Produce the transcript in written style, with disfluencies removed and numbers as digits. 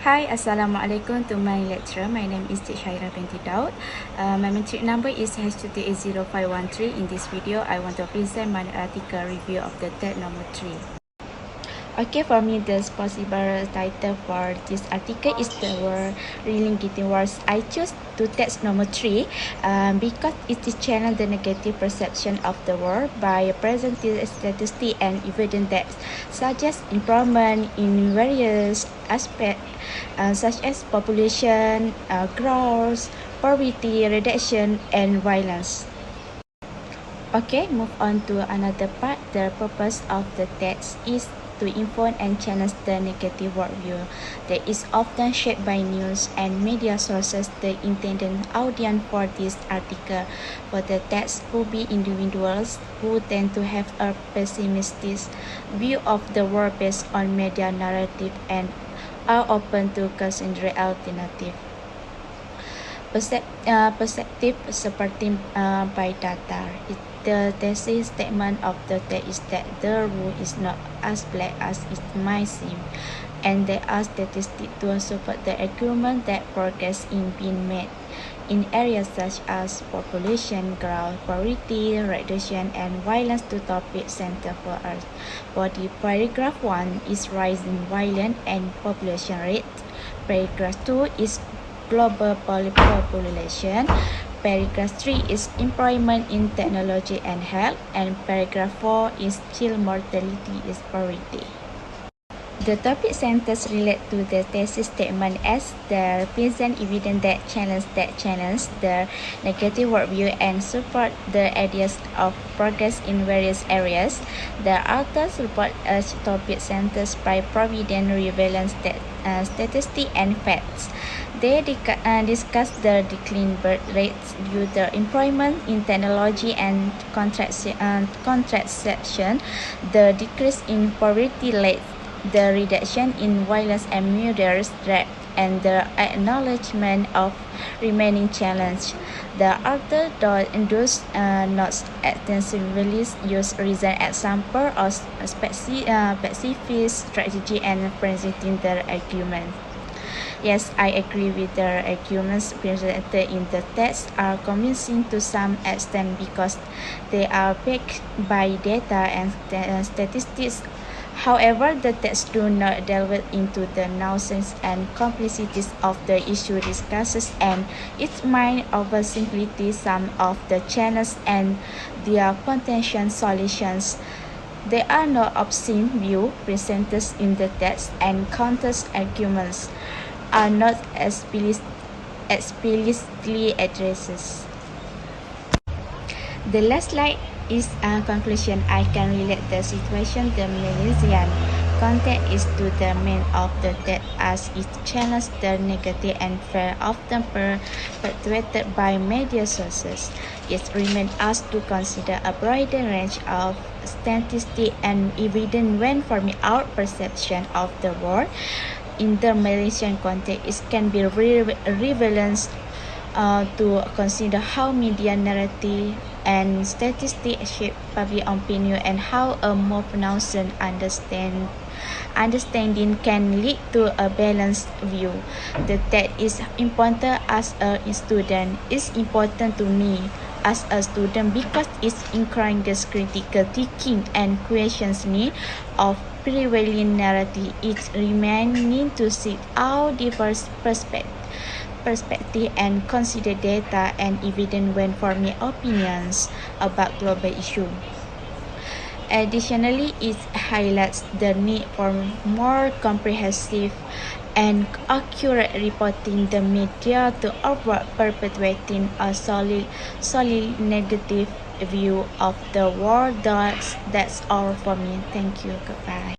Hi, Assalamualaikum to my lecturer. My name is Cik Syairah binti Daud. My metric number is FHPK24. In this video, I want to present my article review of the TED number 3. Okay, for me, the possible title for this article is the word relinquishing words. I choose to text number 3 because it is channel the negative perception of the world by presenting statistics and evidence that suggest improvement in various aspects such as population growth, poverty reduction, and violence. Okay, move on to another part. The purpose of the text is to inform and challenge the negative worldview that is often shaped by news and media sources. The intended audience for this article for the text will be individuals who tend to have a pessimistic view of the world based on media narrative and are open to consider alternative perspective supported by data. The thesis statement of the text is that the world is not as black as it might seem, and there are statistics to support the argument that progress is being made in areas such as population growth, poverty reduction, and violence. To topic center for us. For the paragraph 1 is rising violence and population rate. Paragraph 2 is global population. Paragraph 3 is employment in technology and health, and paragraph 4 is child mortality is poverty. The topic centers relate to the thesis statement as the present evidence that challenge the negative worldview and support the ideas of progress in various areas. The authors report as topic centers by providing relevant statistics and facts. They discuss the decline birth rates due to employment in technology and contraception, the decrease in poverty rate, the reduction in violence and murder rate, and the acknowledgement of remaining challenge. The author does not extensively use recent example or specific strategy and presenting the argument. Yes, I agree with the arguments presented in the text are convincing to some extent because they are backed by data and statistics. However, the text do not delve into the nuances and complexities of the issue discussed, and it might oversimplify some of the challenges and their potential solutions. There are no obscene views presented in the text, and counter arguments are not explicitly addressed. The last slide is a conclusion. I can relate the situation. The Malaysian context is to the main of the text as it challenges the negative and fear often perpetuated by media sources. It remains us to consider a broader range of statistics and evidence when forming our perception of the world. In the Malaysian context, it can be relevant to consider how media narrative and statistics shape public opinion and how a more pronounced understanding can lead to a balanced view. The text is important as a student. It's important to me as a student because it encourages critical thinking and questions need of prevailing narrative. It remaining to seek out diverse perspective and consider data and evidence when forming opinions about global issues. Additionally, it highlights the need for more comprehensive and accurate reporting the media to avoid perpetuating a solid negative view of the world. That's all for me. Thank you. Goodbye.